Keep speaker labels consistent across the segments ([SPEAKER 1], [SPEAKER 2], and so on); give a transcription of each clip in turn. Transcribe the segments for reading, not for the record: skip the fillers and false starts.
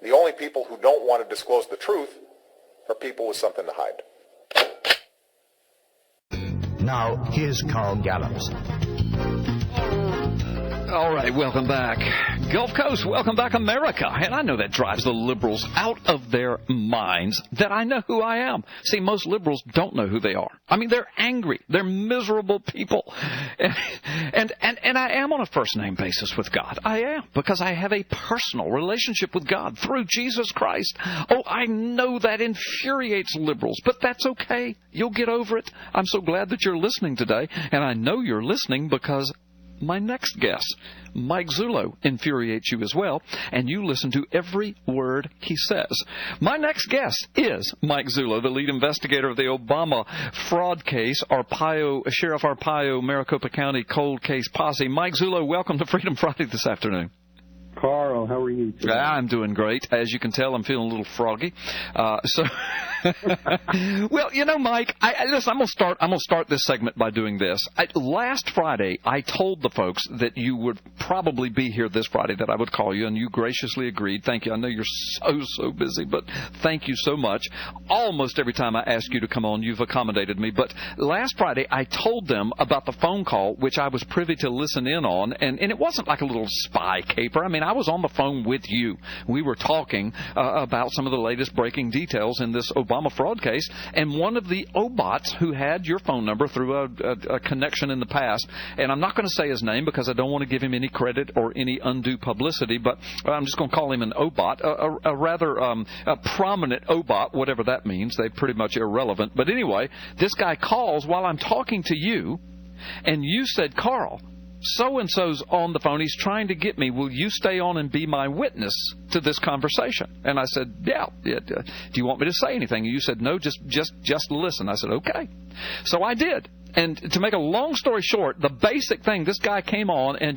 [SPEAKER 1] The only people who don't want to disclose the truth are people with something to hide.
[SPEAKER 2] Now, here's Carl Gallops.
[SPEAKER 3] All right, welcome back. Gulf Coast, welcome back, America. And I know that drives the liberals out of their minds that I know who I am. See, most liberals don't know who they are. I mean, they're angry. They're miserable people. And I am on a first-name basis with God. I am, because I have a personal relationship with God through Jesus Christ. Oh, I know that infuriates liberals, but that's okay. You'll get over it. I'm so glad that you're listening today, and I know you're listening because my next guest, Mike Zullo, infuriates you as well, and you listen to every word he says. My next guest is Mike Zullo, the lead investigator of the Obama fraud case, Sheriff Arpaio, Maricopa County cold case posse. Mike Zullo, welcome to Freedom Friday this afternoon.
[SPEAKER 4] Carl, how are you today?
[SPEAKER 3] I'm doing great. As you can tell, I'm feeling a little froggy. Well, you know, Mike, listen, I'm gonna start this segment by doing this. Last Friday, I told the folks that you would probably be here this Friday, that I would call you, and you graciously agreed. Thank you. I know you're so busy, but thank you so much. Almost every time I ask you to come on, you've accommodated me. But last Friday, I told them about the phone call, which I was privy to listen in on, and it wasn't like a little spy caper. I mean, I was on the phone with you. We were talking about some of the latest breaking details in this Obama fraud case, and one of the Obots who had your phone number through a connection in the past, and I'm not going to say his name because I don't want to give him any credit or any undue publicity, but I'm just going to call him an Obot, a rather a prominent Obot, whatever that means. They're pretty much irrelevant. But anyway, this guy calls while I'm talking to you, and you said, Carl, so-and-so's on the phone. He's trying to get me. Will you stay on and be my witness to this conversation? And I said, yeah. Do you want me to say anything? And you said, no, just listen. I said, okay. So I did. And to make a long story short, the basic thing, this guy came on and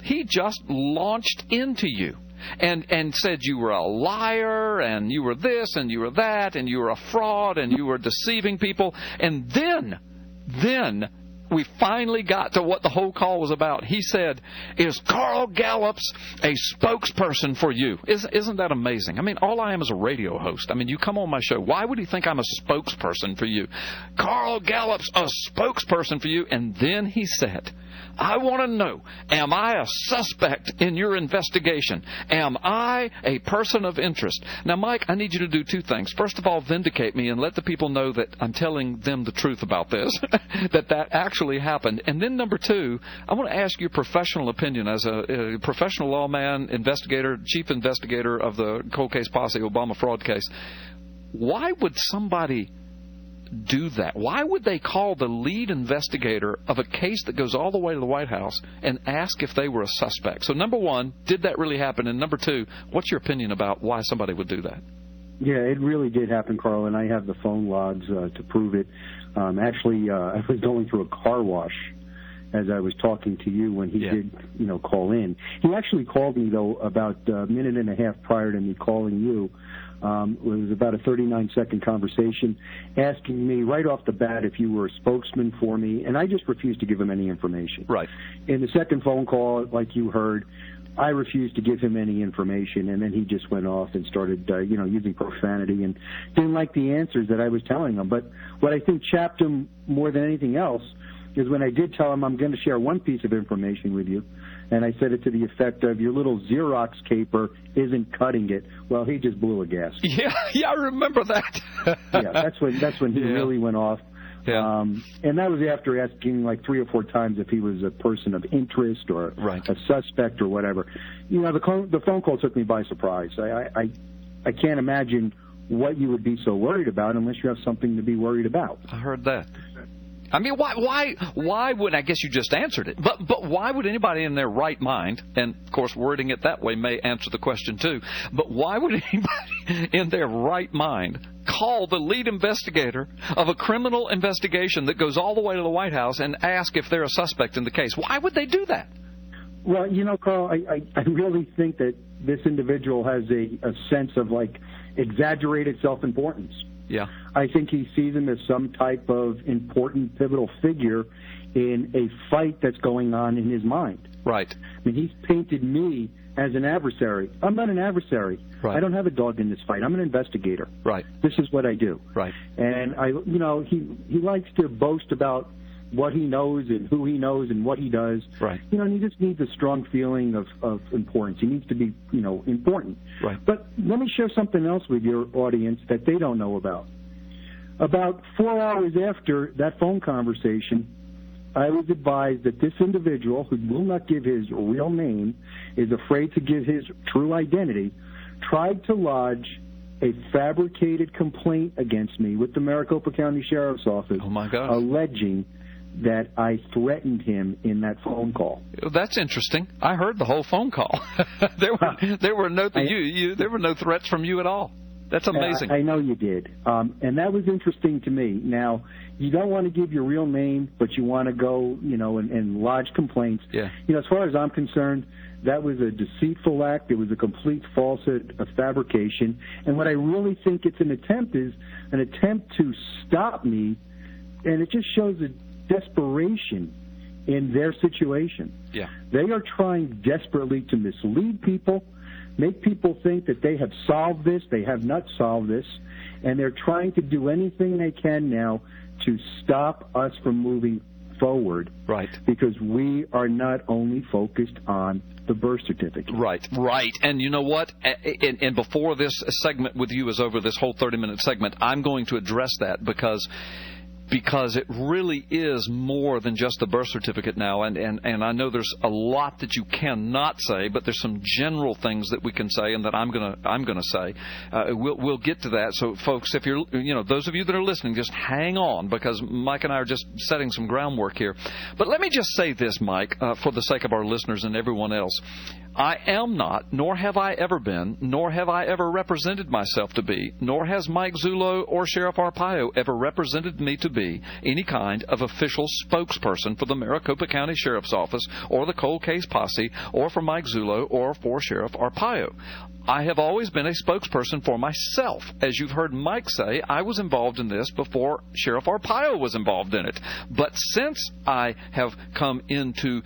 [SPEAKER 3] he just launched into you. And said you were a liar, and you were this, and you were that, and you were a fraud, and you were deceiving people. And then we finally got to what the whole call was about. He said, is Carl Gallops a spokesperson for you? Isn't that amazing? I mean, all I am is a radio host. I mean, you come on my show. Why would he think I'm a spokesperson for you? Carl Gallops, a spokesperson for you. And then he said, I want to know, am I a suspect in your investigation? Am I a person of interest? Now, Mike, I need you to do two things. First of all, vindicate me and let the people know that I'm telling them the truth about this, that actually happened. And then number two, I want to ask your professional opinion as a professional lawman, investigator, chief investigator of the cold case posse, Obama fraud case. Why would somebody do that? Why would they call the lead investigator of a case that goes all the way to the White House and ask if they were a suspect? So number one, did that really happen? And number two, what's your opinion about why somebody would do that?
[SPEAKER 4] Yeah, it really did happen, Carl, and I have the phone logs to prove it. Actually, I was going through a car wash as I was talking to you when he did, call in. He actually called me, though, about a minute and a half prior to me calling you. It was about a 39-second conversation asking me right off the bat if you were a spokesman for me, and I just refused to give him any information.
[SPEAKER 3] Right.
[SPEAKER 4] In the second phone call, like you heard, I refused to give him any information, and then he just went off and started, using profanity and didn't like the answers that I was telling him. But what I think chapped him more than anything else is when I did tell him I'm going to share one piece of information with you, and I said it to the effect of, your little Xerox caper isn't cutting it. Well, he just blew a gasket.
[SPEAKER 3] Yeah, I remember that.
[SPEAKER 4] Yeah, that's when he really went off.
[SPEAKER 3] Yeah.
[SPEAKER 4] And that was after asking like 3 or 4 times if he was a person of interest or a suspect or whatever. The phone call took me by surprise. I can't imagine what you would be so worried about unless you have something to be worried about.
[SPEAKER 3] I heard that. I mean, why would, I guess you just answered it, but why would anybody in their right mind, and of course wording it that way may answer the question too, but why would anybody in their right mind call the lead investigator of a criminal investigation that goes all the way to the White House and ask if they're a suspect in the case? Why would they do that?
[SPEAKER 4] Well, Carl, I really think that this individual has a sense of, exaggerated self-importance.
[SPEAKER 3] Yeah.
[SPEAKER 4] I think he sees him as some type of important, pivotal figure in a fight that's going on in his mind.
[SPEAKER 3] Right.
[SPEAKER 4] I mean, he's painted me as an adversary. I'm not an adversary.
[SPEAKER 3] Right.
[SPEAKER 4] I don't have a dog in this fight. I'm an investigator.
[SPEAKER 3] Right.
[SPEAKER 4] This is what I do.
[SPEAKER 3] Right.
[SPEAKER 4] And he likes to boast about what he knows and who he knows and what he does.
[SPEAKER 3] Right.
[SPEAKER 4] And he just needs a strong feeling of importance. He needs to be, important.
[SPEAKER 3] Right.
[SPEAKER 4] But let me share something else with your audience that they don't know about. About 4 hours after that phone conversation, I was advised that this individual, who will not give his real name, is afraid to give his true identity, tried to lodge a fabricated complaint against me with the Maricopa County Sheriff's Office.
[SPEAKER 3] Oh, my God.
[SPEAKER 4] Alleging that I threatened him in that phone call.
[SPEAKER 3] That's interesting. I heard the whole phone call. there were no threats from you at all. That's amazing.
[SPEAKER 4] I know you did. And that was interesting to me. Now, you don't want to give your real name, but you want to go, and lodge complaints.
[SPEAKER 3] Yeah.
[SPEAKER 4] As far as I'm concerned, that was a deceitful act. It was a complete falsehood, a fabrication. And what I really think it's an attempt to stop me, and it just shows a desperation in their situation.
[SPEAKER 3] Yeah.
[SPEAKER 4] They are trying desperately to mislead people, make people think that they have solved this. They have not solved this, and they're trying to do anything they can now to stop us from moving forward.
[SPEAKER 3] Right.
[SPEAKER 4] Because we are not only focused on the birth certificate.
[SPEAKER 3] Right. And you know what? And before this segment with you is over, this whole 30-minute segment, I'm going to address that because it really is more than just the birth certificate now, and I know there's a lot that you cannot say, but there's some general things that we can say and that I'm gonna say. We'll get to that. So, folks, if you're those of you that are listening, just hang on, because Mike and I are just setting some groundwork here. But let me just say this, Mike, for the sake of our listeners and everyone else. I am not, nor have I ever been, nor have I ever represented myself to be, nor has Mike Zullo or Sheriff Arpaio ever represented me to be any kind of official spokesperson for the Maricopa County Sheriff's Office or the Cold Case Posse or for Mike Zullo or for Sheriff Arpaio. I have always been a spokesperson for myself. As you've heard Mike say, I was involved in this before Sheriff Arpaio was involved in it. But since I have come into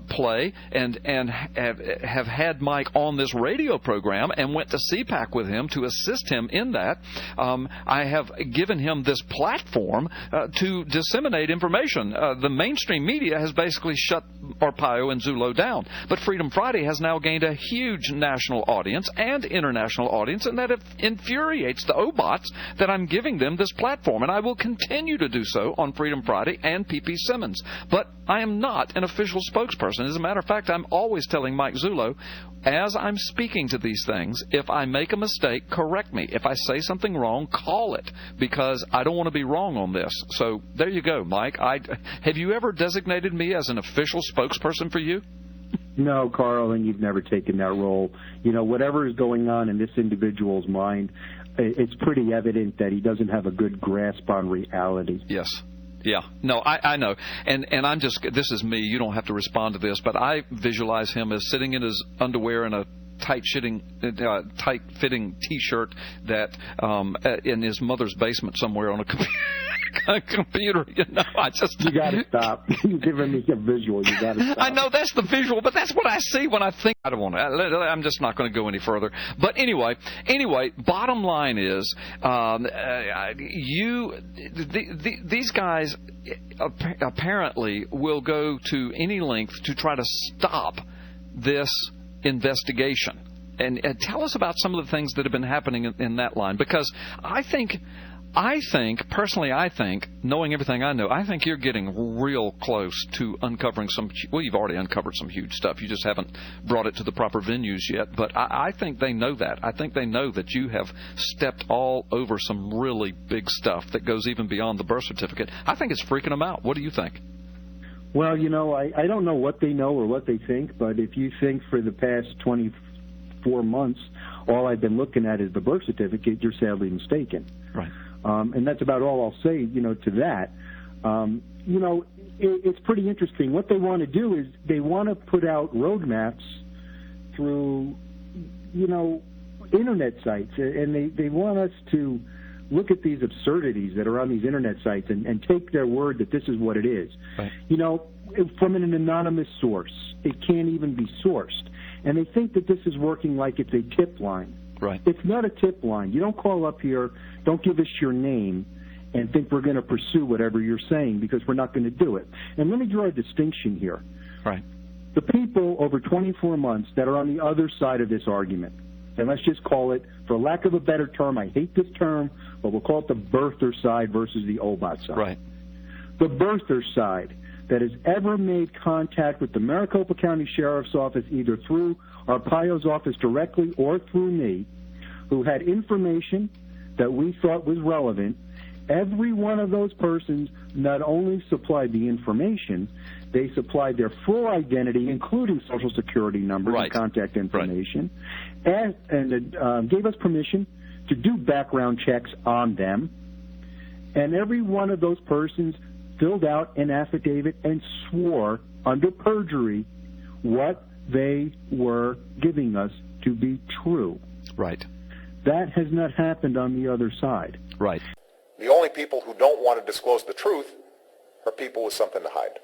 [SPEAKER 3] play and have had Mike on this radio program and went to CPAC with him to assist him in that, I have given him this platform to disseminate information. The mainstream media has basically shut Arpaio and Zullo down. But Freedom Friday has now gained a huge national audience and international audience, and that infuriates the Obots that I'm giving them this platform. And I will continue to do so on Freedom Friday and P.P. Simmons. But I am not an official spokesperson. As a matter of fact, I'm always telling Mike Zullo, as I'm speaking to these things, if I make a mistake, correct me. If I say something wrong, call it, because I don't want to be wrong on this. So there you go, Mike. Have you ever designated me as an official spokesperson for you?
[SPEAKER 4] No, Carl, and you've never taken that role. Whatever is going on in this individual's mind, it's pretty evident that he doesn't have a good grasp on reality.
[SPEAKER 3] Yes. Yeah. No, I know. And I'm just, this is me. You don't have to respond to this, but I visualize him as sitting in his underwear in a tight-fitting T-shirt that in his mother's basement somewhere on a computer. You
[SPEAKER 4] got to stop. You're giving me a visual. You got to stop.
[SPEAKER 3] I know that's the visual, but that's what I see when I think. I don't want to. I'm just not going to go any further. But anyway, bottom line is, these guys apparently will go to any length to try to stop this investigation. And tell us about some of the things that have been happening in that line, because I think, personally, knowing everything I know, I think you're getting real close to uncovering you've already uncovered some huge stuff. You just haven't brought it to the proper venues yet. But I think they know that. I think they know that you have stepped all over some really big stuff that goes even beyond the birth certificate. I think it's freaking them out. What do you think?
[SPEAKER 4] Well, I don't know what they know or what they think, but if you think for the past 24 months, all I've been looking at is the birth certificate, you're sadly mistaken.
[SPEAKER 3] Right.
[SPEAKER 4] And that's about all I'll say, to that. It's pretty interesting. What they want to do is they want to put out roadmaps through, Internet sites, and they want us to look at these absurdities that are on these Internet sites and take their word that this is what it is.
[SPEAKER 3] Right.
[SPEAKER 4] From an anonymous source. it can't even be sourced. And they think that this is working like it's a tip line.
[SPEAKER 3] Right.
[SPEAKER 4] It's not a tip line. You don't call up here, don't give us your name, and think we're going to pursue whatever you're saying, because we're not going to do it. And let me draw a distinction here.
[SPEAKER 3] Right.
[SPEAKER 4] The people over 24 months that are on the other side of this argument, and let's just call it, for lack of a better term, I hate this term, but we'll call it the birther side versus the Obots side.
[SPEAKER 3] Right.
[SPEAKER 4] The birther side that has ever made contact with the Maricopa County Sheriff's Office, either through Arpaio's office directly or through me, who had information that we thought was relevant, every one of those persons not only supplied the information, they supplied their full identity, including Social Security numbers and contact information, and gave us permission to do background checks on them. And every one of those persons filled out an affidavit and swore under perjury what they were giving us to be true.
[SPEAKER 3] Right.
[SPEAKER 4] That has not happened on the other side.
[SPEAKER 3] Right.
[SPEAKER 1] The only people who don't want to disclose the truth are people with something to hide.